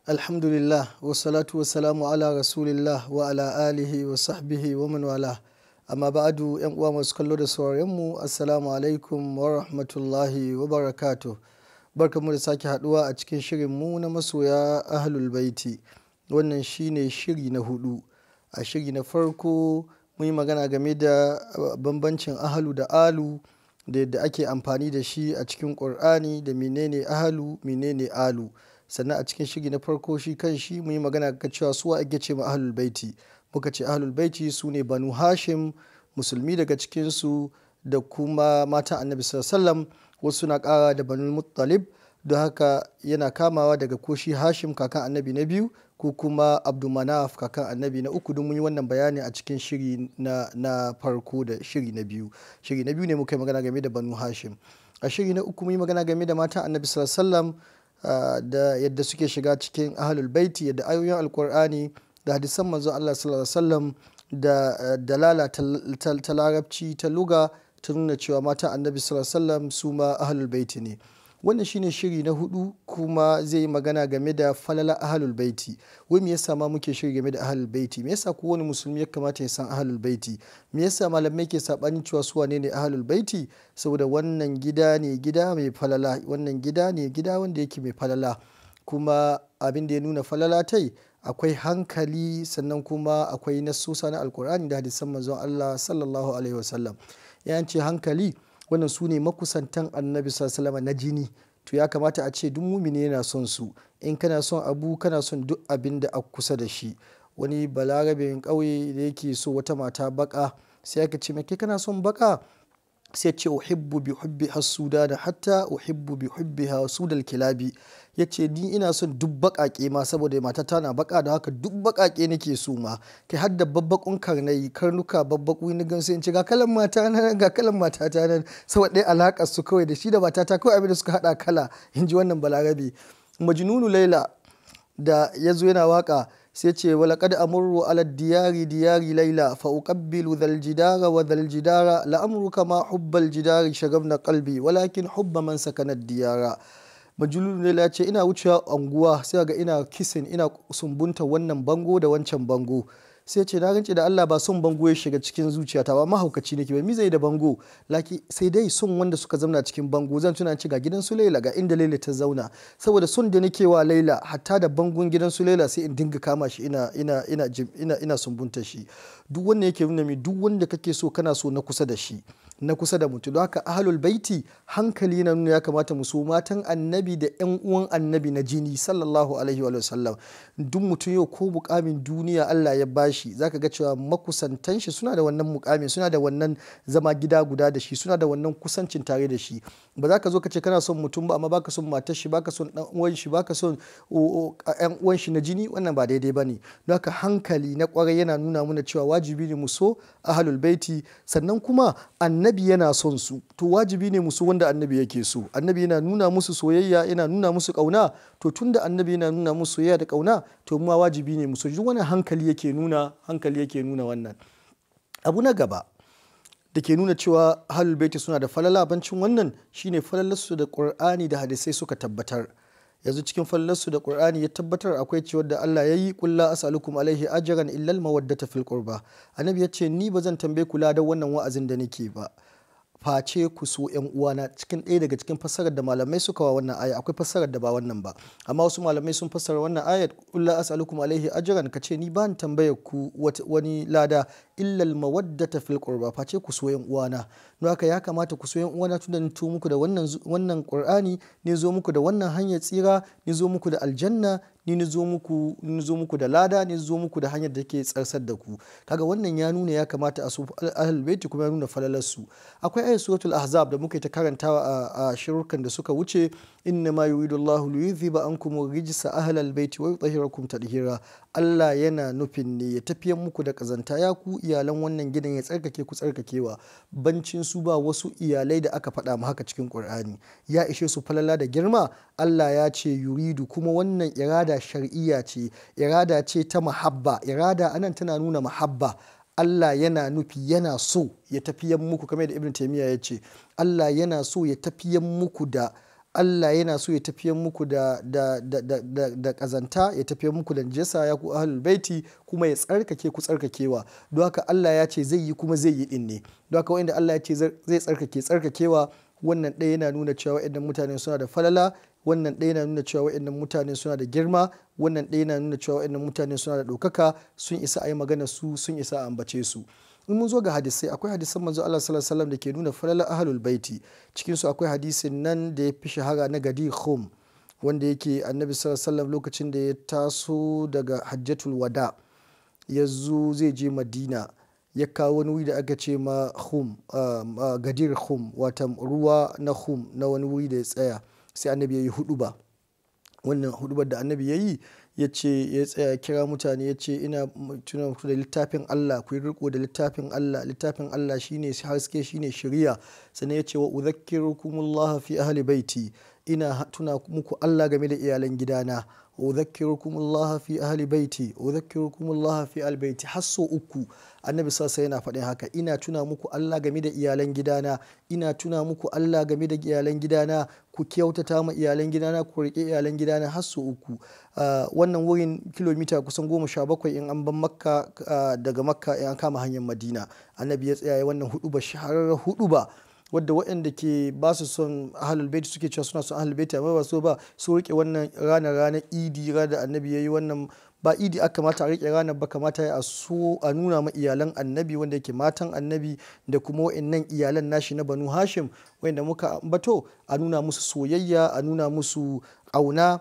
Alhamdulillah, wassalatu wassalamu ala rasulillah wa ala alihi wa sahbihi wa man wala. Amma ba'adu yan uwa masu kallo da sauraron mu, assalamu alaikum wa rahmatullahi wa barakatuh. Barkamu da sake haduwa a cikin shirin mu na masoya Ahlul Baiti. Wannan shine shiri na hudu. A shiri na farko mun yi magana game da bambancin ahlu da alu da yadda ake amfani da shi a cikin Qur'ani, da menene ahlu menene alu. Sannan a cikin shiri na farko shi kan shi mun yi magana ga cewa suwa ake ce ma Ahlul Baiti. Muka ce Ahlul Baiti su ne Banu Hashim, musulmi daga cikinsu, da kuma matan Annabi sallallahu alaihi wasallam. Wasu na kara da Banu Muttalib, don haka yana kamawa daga ko shi Hashim kakan Annabi na biyu ko kuma Abdulmanaf kakan Annabi na uku. Don mun yi wannan bayani a cikin shiri na farko da shiri na biyu. Shiri na biyu ne muka yi magana game da Banu Hashim. A shiri na uku mun yi magana game da matan Annabi sallallahu alaihi wasallam, da yadda suke shiga cikin Ahlul Baiti, yadda ayoyin Alkur'ani da hadisan manzon Allah sallallahu alaihi wasallam da dalala ta larabci ta luga ta nuna cewa matan Annabi sallallahu alaihi wasallam su ma Ahlul Baiti ne. Wannan shine shiri na hudu, kuma zai yi magana game da falala Ahlul Baiti. Wai me yasa ma muke shiri game da Ahlul Baiti? Me yasa kowane musulmi ya kamata ya san Ahlul Baiti? Me yasa malamai ke sabanin cewa su wane ne Ahlul Baiti? Saboda wannan gida ne gida mai falala, wannan gida ne gida wanda yake mai falala, kuma abin da ya nuna falala tai akwai hankali, sannan kuma akwai nassosa na Alkur'ani da hadisan manzon Allah sallallahu alaihi wasallam. Yace hankali, wannan su ne makusantan Annabi sallallahu alaihi wasallam na jini, to ya kamata a ce duk mumini yana son su. In kana son abu, kana son duk abin da a kusa da shi. Wani balarabin ƙauye da yake so wata mata baka, sai aka ce mai kai kana son baka? Sai ce uhibbu bi hubbi hasuda da hatta uhibbu bi hubbi hasudal kilabi. Yace ni ina son duk bakake ma, saboda matata na baka, da haka duk bakake nake so ma, kai har da babbakun karnai, karnuka babbaku ni gan sai in ce ga kalan mata nan, ga kalan matata nan, saboda dai alakar su kawai da shi da matata kawai abin da suka hada kala. Inji wannan balarabe. Majnunu Laila da yazo yana waka sai ce walaqad amurru ala diyari laila fa uqabbilu dhal jidara wa dhal jidara la amruka ma hubbal jidari shagabna qalbi walakin hubba man sakana diyara. Majnun Laila ya ce ina wucewa anguwa sai ga ina kissing, ina sumbunta wannan bango da wancan bango. Sai ce na rance da Allah ba son bango ya shiga cikin zuciyata ba, mahaukaci nake ba, mi zai da bango, laki sai dai son wanda suka zauna cikin bango. Zan tuna ci ga gidan su Laila, ga inda Laila ta zauna, saboda son da nake wa Laila hatta da bangon gidan su Laila sai in dinga kama shi ina sumbunta shi. Duk wanda yake nuna mi duk wanda kake so kana so na kusa da shi, na kusa da mutum. Don haka Ahlul Baiti hankali na nuna ya kamata mu so matan Annabi da ƴan uwan Annabi na jini sallallahu alaihi wa sallam. Duk mutum yau ko mukamin duniya Allah ya bashi, zaka ga cewa makusantan shi suna da wannan mukamin, suna da wannan zama gida guda da shi, suna da wannan kusancin tare da shi. Ba za ka zo ka ce kana son mutum ba amma baka son matar shi, baka son dan uwan shi, baka son ƴan uwan shi na jini, wannan ba daidai bane. Don haka hankali na kwarai yana nuna mana cewa wajibi ne mu so Ahlul Baiti. Sannan kuma Annabi yana son su, to wajibi ne mu so wanda Annabi yake so. Annabi yana nuna musu soyayya, yana nuna musu kauna, to tunda Annabi yana nuna musu soyayya da kauna, to mu wajibi ne mu so. Duk wannan hankali yake nuna wannan. Abu na gaba da ke nuna cewa Ahlul Baiti suna da falala bancin wannan shine falalarsu da Qur'ani da hadisai suka tabbatar. Yanzu cikin falalarsu da Qur'ani ya tabbatar akwai cewa da Allah ya yi qul la as'alukum alaihi ajran illa al mawaddata fil qurba. Annabi ya ce ni ba zan tambaye kula da wannan wa'azin da nake ba, face ku so ƴan uwana. Cikin ɗaya daga cikin fassarar da malamai suka wa wannan aya, akwai fassarar da ba wannan ba, amma wasu malamai sun fassara wannan ayat qul la as'alukum alaihi ajran, kace ni ba ni tambayar ku wani lada illa al mawaddata fil qurba, face ku so ƴan uwana. Don haka ya kamata ku so ƴan uwana tunda ni to muku da wannan Qur'ani, ni zo muku da wannan hanyar tsira, ni zo muku da aljanna, ni zo muku da lada, ni zo muku da hanyar da ke tsarsar da ku. Kaga wannan ya nuna ya kamata a so Ahlul Baiti, kuma ya nuna falalarsu. Akwai ayat suratul Ahzab da muka yi ta karantawa a shirukan da suka wuce, inna ma yuridu Allahu liyudhiba ankum rijsa ahlal baiti wa yutahhirakum tadhira. Allah yana nufin ne ya tafiyar muku da kazanta ya ku iyalan wannan gidan, ya tsarkake ku tsarkakewa. Bancin su ba wasu iyalai da aka faɗa mu haka cikin Qur'ani, ya ishe su falala da girma. Allah ya ce yuridu, kuma wannan irada shar'iyya ce, irada ce ta mahabba. Irada anan tana nuna mahabba. Allah yana nufi, yana so ya tafiyan muku, kamar da Ibn Taymiyyah ya ce Allah yana so ya tafiyan muku da Allah yana so ya tafiyar muku da kazanta, ya tafiyar muku da najasa ya ku ahlul baiti, kuma ya tsarkake ku tsarkakewa. Don haka Allah ya ce zai yi kuma zai yi din ne. Don haka wanda Allah ya ce zai tsarkakewa, wannan ɗaya yana nuna cewa waɗannan mutane suna da falala, wannan ɗaya yana nuna cewa waɗannan mutane suna da girma, wannan ɗaya yana nuna cewa waɗannan mutane suna da ɗaukaka, sun isa a yi magana su, sun isa a ambace su. In mun zo ga hadisai, akwai hadisan manzo Allah sallallahu alaihi wasallam da ke nuna falala ahlul baiti. Cikin su akwai hadisin nan da ya fi shahara na Gadir Khum, wanda yake annabi sallallahu alaihi wasallam lokacin da ya taso daga hajjatul wada ya zo zai je Madina, ya kawo wani wuri da aka ce ma Khum, Gadir Khum, wata ruwa na Khum, na wani wuri da ya tsaya. Sai annabi ya yi huduba. Wannan hudubar da annabi ya yi, ya ce ya tsaya kira mutane, ya ce ina tuna muku da littafin Allah, ku yi riko da littafin Allah. Littafin Allah shine haske, shine shari'a. Sannan ya ce wa udhakkirukumullah fi ahli baiti, ina tuna muku Allah game da iyalan gidana. wa udhakkirukumullah fi ahli baiti, udhakkirukumullah fi ahli baiti, har sau uku annabi sallallahu yana faɗin haka. Ina tuna muku Allah game da iyalan gidana, ina tuna muku Allah game da iyalan gidana, ku kyautata ma iyalan gidana, ku riƙe iyalan gidana, har sau uku. Wannan wurin kilomita kusan 17 in an ban Makka, daga Makka in an kama hanyar Madina. Annabi ya tsaya wannan huduba, shahararren huduba, wadda waɗanda ke ba su son ahlul baiti suke cewa suna son ahlul baiti, amma ba so ba su rike wannan ranar idi, ranar da annabi ya yi wannan. Ba idi aka kamata a rike ranar ba, kamata ya so a nuna ma iyalan annabi, wanda yake matan annabi da kuma waɗannan iyalan nashi na banu hashim wanda muka ambato, a nuna musu soyayya, a nuna musu ƙauna,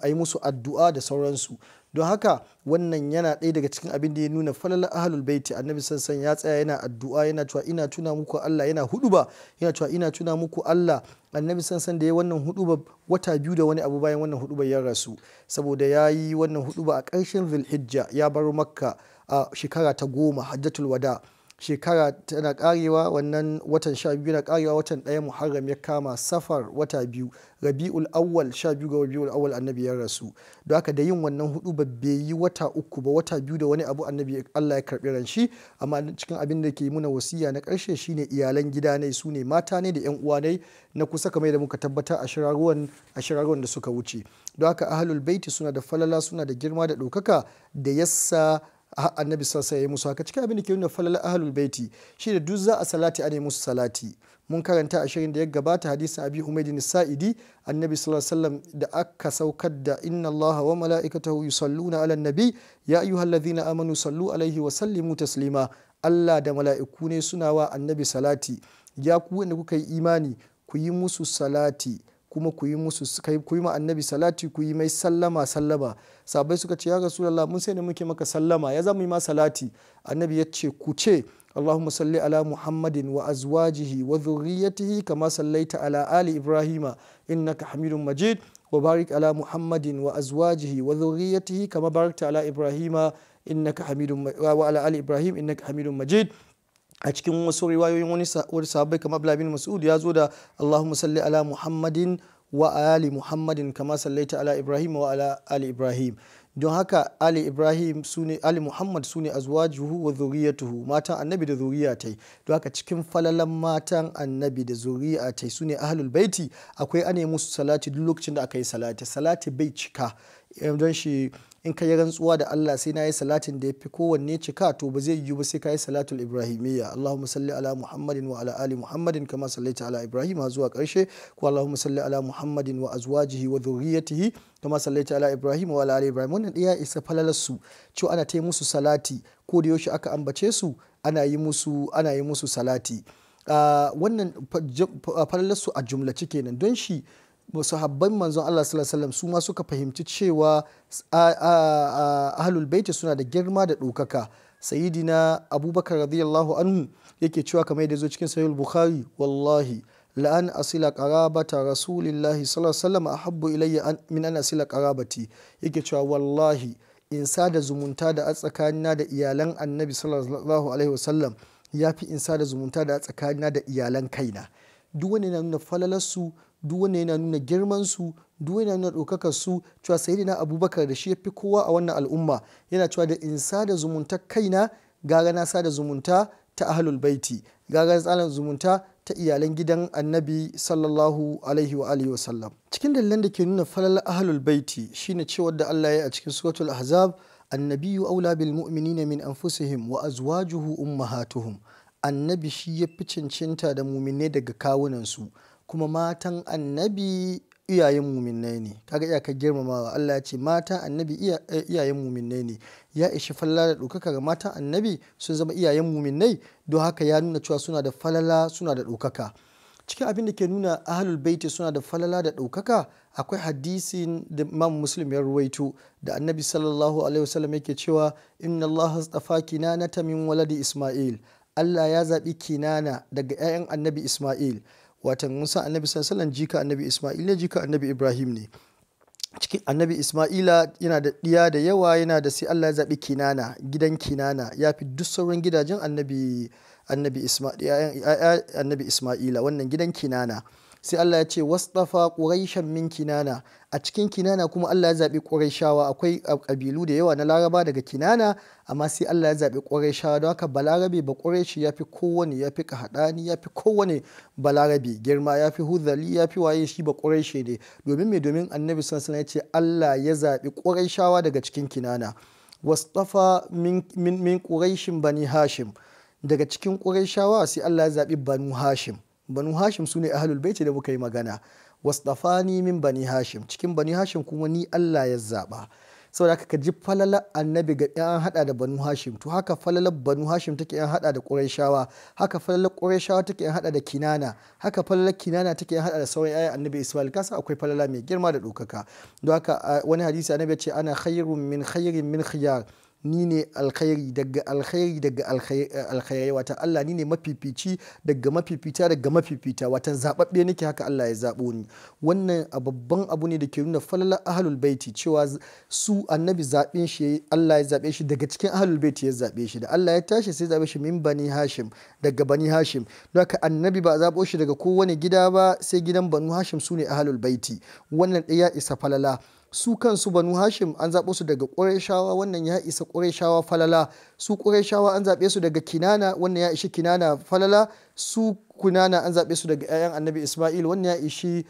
a yi musu addu'a da sauransu. Don haka wannan yana ɗaya daga cikin abin da ya nuna falalar ahlul baiti. Annabi sansan ya tsaya yana addu'a, yana cewa ina tuna muku Allah, yana huduba yana cewa ina tuna muku Allah. Annabi sansan da ya wannan huduba wata 2 da wani abu bayan wannan huduba ya rasu, saboda ya yi wannan huduba a ƙarshen Zulhijja, ya bar Makka a shekara ta 10 hajjatul wada. Shekara tana karewa, wannan watan 12 na karewa, watan 1 Muharram ya kama, Safar wata 2, Rabi'ul Awwal 12 ga Rabi'ul Awwal annabi ya rasu. Don haka da yin wannan hudu bai yi wata 3 ba, wata 2 da wani abu annabi Allah ya karbi ran shi. Amma cikin abin da ke muna wasiya na karshe shine iyalan gida ne, su ne mata ne da yan uwa ne na kusa, kamar da muka tabbata a shiraruwan da suka wuce. Don haka ahlul baiti suna da falala, suna da girma da ɗaukaka da yassa annabi sallallahu alaihi musu haka. Cikin abin da ke nuna falal ahlul baiti shi da duk za a salati a musu salati. Mun karanta a shirin da ya gabata hadisin Abi Humaydin Sa'idi, annabi sallallahu alaihi wasallam da aka saukar da inna Allaha wa mala'ikatahu yusalluna ala nabi ya ayyuhalladhina amanu sallu alaihi wa sallimu taslima. Allah da mala'iku ne suna wa annabi salati. Ya ku wanda kuka yi imani, ku yi musu salati, kuma ku yi ma annabi salati, ku yi mai sallama. Sahabbai suka ce ya rasulullah, mun sai ne muke maka sallama, ya zama yi ma salati. Annabi ya ce ku ce Allahumma salli ala Muhammadin wa azwajihi wa dhurriyyatihi kama sallaita ala ali Ibrahima innaka Hamidum Majid, wa barik ala Muhammadin wa azwajihi wa dhurriyyatihi kama barakta ala Ibrahima innaka Hamidum wa ala ali Ibrahim innaka Hamidum Majid. A cikin wasu riwayoyin wani sahabbai kamar Abdullah bin Mas'ud ya zo da Allahumma salli ala Muhammadin wa ali Muhammadin kama sallaita ala Ibrahim wa ala ali Ibrahim. Don haka ali Muhammad sune azwajuhu wa zuriyatuhu, matan annabi da zuriyatai. Don haka cikin falalan matan annabi da zuriyatai sune ahlul baiti, akwai ane musu salati duk lokacin da aka yi salati bai cika. Don shi in ka yi rantsuwa da Allah sai na yi salatin da ya fi kowanne cika, to ba zai yiwu ba sai ka yi salatul ibrahimiyya. Allahumma salli ala Muhammadin wa ala ali Muhammadin kama sallaita ala Ibrahim zuwa karshe, ko Allahumma salli ala Muhammadin wa azwajihi wa dhurriyyatihi kama sallaita ala Ibrahim wa ala ali Ibrahim. Wannan ɗaya isa falalarsu, cewa ana ta yi musu salati ko da yaushe aka ambace su ana yi musu salati. Wannan falalarsu a jumlace kenan. Don shi sahabban manzon Allah sallallahu alaihi wasallam su ma suka fahimci cewa ahlul baiti suna da girma da ɗaukaka. Sayyidina Abubakar radiyallahu anhu yake cewa, kamar yadda zo cikin sahih al-Bukhari, wallahi la'an asila qarabata rasulillahi sallallahu alaihi wasallam ahabbu ilayya min an asila qarabati. Yake cewa wallahi in sada zumunta da a tsakanina da iyalan annabi sallallahu alaihi wasallam yafi in sada zumunta da a tsakanina da iyalan kaina. Duk wani yana nuna falalarsu, duk wani yana nuna girmansu, duk wani yana nuna ɗaukakarsu. Cewa sayyidina Abubakar da shi ya fi kowa a wannan al'umma yana cewa da in sada zumunta kaina gara na sada zumunta ta ahlul baiti, gara na sada zumunta ta iyalan gidan annabi sallallahu alaihi wa alihi wasallam. Cikin dalilan da ke nuna falalar ahlul baiti shine cewa da Allah ya yi a cikin suratul ahzab annabiyyu aula bil mu'minina min anfusihim wa azwajuhu ummahatuhum. Annabi shi ya fi cancanta da muminai daga kawunansu kuma matan annabi iyayen muminai ne. Kaga iyakar girmamawa, Allah ya ce matan annabi iyayen muminai ne. Ya ishi falala da ɗaukaka ga matan annabi sun zama iyayen muminai, don haka ya nuna cewa suna da falala suna da ɗaukaka. Cikin abin da ke nuna ahlul baiti suna da falala da ɗaukaka akwai hadisin da Imam Muslim ya ruwaito da annabi sallallahu alaihi wasallam yake cewa inna Allah astafa kinanata min waladi Ismail. Allah ya zaɓi Kinana daga 'ya'yan annabi Ismail. Watan Musa annabi sallallahu alaihi wasallam jika annabi Ismail ne, jika annabi Ibrahim ne. Cikin annabi Ismaila yana da ɗiya da yawa, yana da sai Allah ya zaɓi Kinana, gidan Kinana ya fi duk sauran gidajen annabi Ismaila, wannan gidan Kinana. Sai Allah ya ce wasdafa quraishan min Kinana, a cikin Kinana kuma Allah ya zaɓi Qurayshawa. Akwai ƙabilu da yawa na Laraba daga Kinana, amma sai Allah ya zaɓi Qurayshawa. Don haka Balarabe ba Qurayshi ya fi kowane, ya fi Kahadani, ya fi kowane Balarabe girma, ya fi Hudhali, ya fi waye, shi ba Qurayshi ne. Domin me? Domin Annabi sallallahu alaihi wasallam ya ce Allah ya zaɓi Qurayshawa daga cikin Kinana. Wasdafa min Qurayshin bani Hashim, daga cikin Qurayshawa sai Allah ya zaɓi Banu Hashim. Banu Hashim su ne ahlul baiti da muka yi magana. Wasdafani min bani Hashim, cikin bani Hashim kuma ni Allah ya zaba. Saboda haka ka ji falalar annabi ga yan hada da Banu Hashim, to haka falalar Banu Hashim take yan hada da Qurayshawa, haka falalar Qurayshawa take yan hada da Kinana, haka falalar Kinana take yan hada da sauran ayan annabi Ismail. Kasa akwai falala mai girma da dokaka. Don haka wani hadisi annabi ya ce ana khairun min khiyar, ni ne alkhairi daga alkhairi, wata Allah ni ne mafifici daga mafifita daga mafifita, watan zababbe nake, haka Allah ya zabo ni. Wannan babban abu ne da ke nuna falalar ahlul baiti, cewa su annabi zaben shi, Allah ya zabe shi daga cikin ahlul baiti ya zabe shi. Da Allah ya tashi sai zabe shi min bani Hashim, daga bani Hashim. Don haka annabi ba a zabo shi daga kowane gida ba sai gidan Banu Hashim, su ne ahlul baiti. Wannan ɗaya isa falala. Su kansu Banu Hashim an zaɓo su daga Qurayshawa, wannan ya isa Qurayshawa falala. Su Qurayshawa an zaɓe su daga Kinana, wannan ya ishi Kinana falala. Su Kinana an zaɓe su daga 'ya'yan annabi Ismail, wannan ya ishi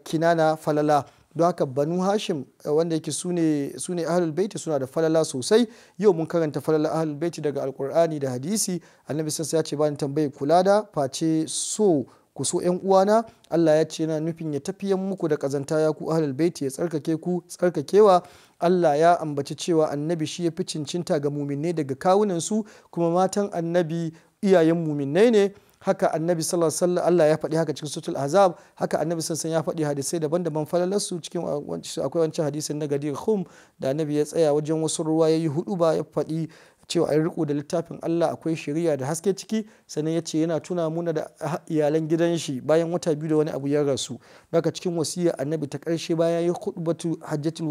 Kinana falala. Don haka Banu Hashim wanda yake su ne ahlul baiti suna da falala sosai. Yau mun karanta falala ahlul baiti daga alkur'ani da hadisi. Annabi sallallahu ya ce ba ni tambaye kula da face so ku so ‘yan uwana. Allah ya ce yana nufin ya tafiyan muku da kazanta ya ku ahlul baiti, ya tsarkake ku tsarkakewa. Allah ya ambaci cewa annabi shi ya fi cincinta ga muminai daga kawunansu, kuma matan annabi iyayen muminai ne. Haka annabi sallallahu alaihi wasallam Allah ya faɗi haka cikin suratul ahzab. Haka annabi sallallahu alaihi wasallam ya faɗi hadisai daban-daban falalarsu. Cikin akwai wancan hadisin na Gadir Khum da annabi ya tsaya wajen wasu ruwa yayi huduba, ya faɗi cewa a riko da littafin Allah akwai shari'a da haske ciki. Sannan ya ce yana tuna muna da iyalan gidan shi bayan wata biyu da wani abu ya rasu. Daga cikin wasiya annabi ta ƙarshe bayan ya khutbatu hajjatul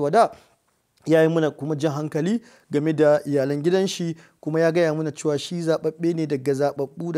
wada, ya yi muna kuma jan hankali game da iyalan gidan shi, kuma ya gaya muna cewa shi zababbe ne daga zababbu.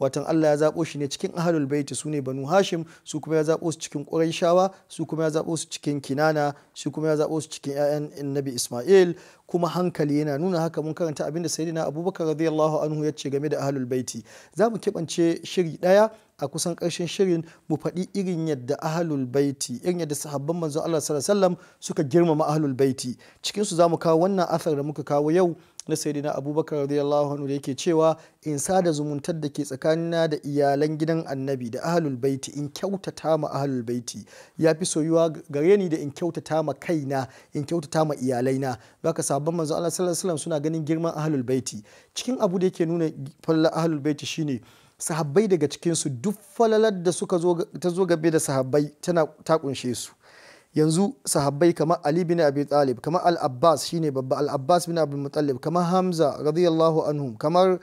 Watan Allah ya zabo shi ne cikin ahlul baiti, su ne Banu Hashim, su kuma ya zabo su cikin Qurayshawa, su kuma ya zabo su cikin Kinana, su kuma ya zabo su cikin 'ya'yan annabi Ismail. Kuma hankali yana nuna haka. Mun karanta abinda sayyidina Abubakar radiyallahu anhu ya ce game da ahlul baiti. Za mu keɓance shiri ɗaya a kusan ƙarshen shirin mu faɗi irin yadda ahlul baiti, irin yadda sahabban manzon Allah sallallahu alaihi wasallam suka girmama ahlul baiti. Cikin su zamu kawo wannan asar da muka kawo yau na sayyidina Abubakar radiyallahu anhu da yake cewa in sada zumuntar da ke tsakanina da iyalan gidan annabi da ahlul baiti, in kyautata ma ahlul baiti ya fi soyuwa gare ni da in kyautata ma kaina, in kyautata ma iyalaina. Haka sahabban manzon Allah sallallahu alaihi wasallam suna ganin girman ahlul baiti. Cikin abu da yake nuna falalar ahlul baiti shine sahabbai daga cikinsu duk falalar da ta zo gabe da sahabbai ta kunshe su. Yanzu sahabbai kamar Ali bin Abi Talib, kamar Al-Abbas shine babba, Al-Abbas bin Abdul Muttalib, kamar Hamza radiyallahu anhum, kamar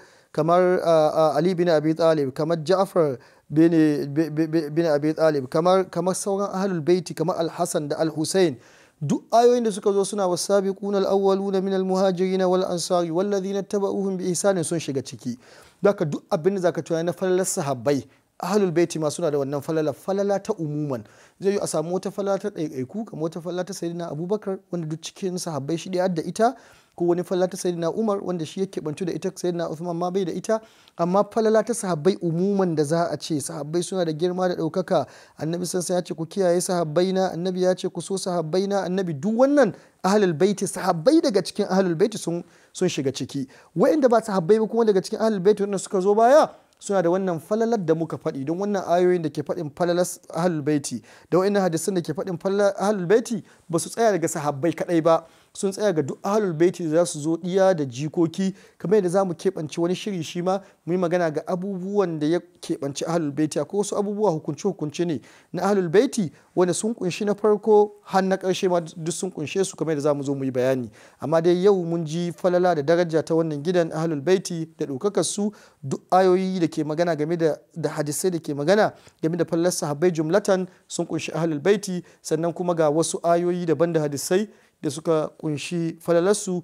Ali bin Abi Talib, kamar Ja'far bin Abi Talib, kamar sauran ahlul baiti, kamar Al-Hasan da Al-Husain. Duk ayoyin da suka zo suna wasabiquna al-awwaluna min al-muhajirin wal ansari walladhina tabauhum bi ihsanin sun shiga ciki. Haka duk abin da zaka tunani na falalar sahabbai, ahlul baiti ma suna da wannan falala ta umuman. Zai yi a samu wata falala ta ɗaiɗaiku, kamar wata falala ta sayyidina Abubakar wanda duk cikin sahabbai shi da ita, ko wani falala ta sayyidina Umar wanda shi yake bantu da ita sayyidina Uthman ma bai da ita, amma falala ta sahabbai umuman da za a ce sahabbai suna da girma da ɗaukaka, annabi sansa ya ce ku kiyaye sahabbaina, annabi ya ce ku so sahabbaina, annabi duk wannan ahlul baiti sahabbai daga cikin ahlul baiti sun shiga ciki. Wa'inda ba sahabbai ba kuma daga cikin ahlul baiti wanda suka zo baya suna da wannan falalar da muka faɗi, don wannan ayoyin da ke faɗin falalar ahlul baiti da wa'innan hadisan da ke faɗin falalar ahlul baiti ba su tsaya daga sahabbai kaɗai ba, sun tsaya ga duk ahlul baiti da za su zo ɗiya da jikoki, kamar yadda za mu keɓance wani shiri shi ma mu yi magana ga abubuwan da ya keɓanci ahlul baiti. Akwai wasu abubuwa hukunce ne na ahlul baiti wanda sun kunshi na farko har na ƙarshe ma duk sun kunshe su, kamar yadda za mu zo mu yi bayani. Amma dai yau mun ji falala da daraja ta wannan gidan ahlul baiti da ɗaukakar su, duk ayoyi da ke magana game da hadisai da ke magana game da falalar sahabbai jumlatan sun kunshi ahlul baiti, sannan kuma ga wasu ayoyi daban da hadisai da suka kunshi falalarsu.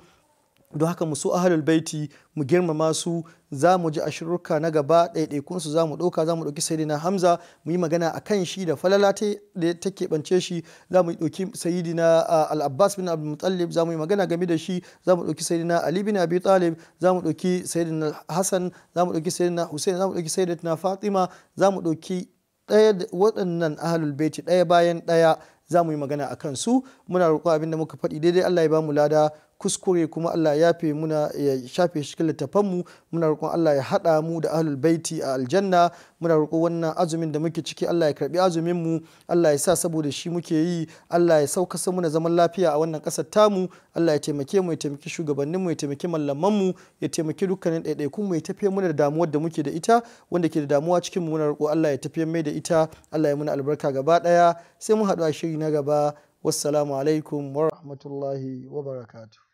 Don haka mu so ahlul baiti, mu girmama su. Za mu ji a shirruka na gaba ɗaiɗaikunsu za mu ɗauki sayidina Hamza mu yi magana a kan shi da falala da ta keɓance shi. Za mu ɗauki sayidina al-Abbas bin Abdul Muttalib, za mu yi magana game da shi. Za mu ɗauki sayidina Ali bin Abi Talib, za mu ɗauki sayidina Hassan, za mu ɗauki sayidina Hussein, za mu ɗauki sayidina Fatima, za mu ɗauki waɗannan ahlul baiti ɗaya bayan ɗaya za mu yi magana a kansu. Muna roƙo abin da muka faɗi daidai Allah ya ba mu lada, kuskure kuma Allah ya yafe muna, ya shafe shi cikin littafanmu. Muna roƙon Allah ya haɗa mu da ahlul baiti a aljanna. Muna roƙo wannan azumin da muke ciki Allah ya karɓi azumin mu, Allah ya sa saboda shi muke yi, Allah ya sauka muna zaman lafiya a wannan ƙasar tamu. Allah ya taimake mu, ya taimaki shugabannin mu, ya taimaki mallaman mu, ya taimaki dukkanin ɗaiɗaikun mu, ya tafiye muna da damuwar da muke da ita. Wanda ke da damuwa cikin mu muna roƙo Allah ya tafiye mai da ita. Allah ya muna albarka gaba ɗaya. Sai mu haɗu a shiri na gaba. Wassalamu alaikum wa rahmatullahi wa barakatuh.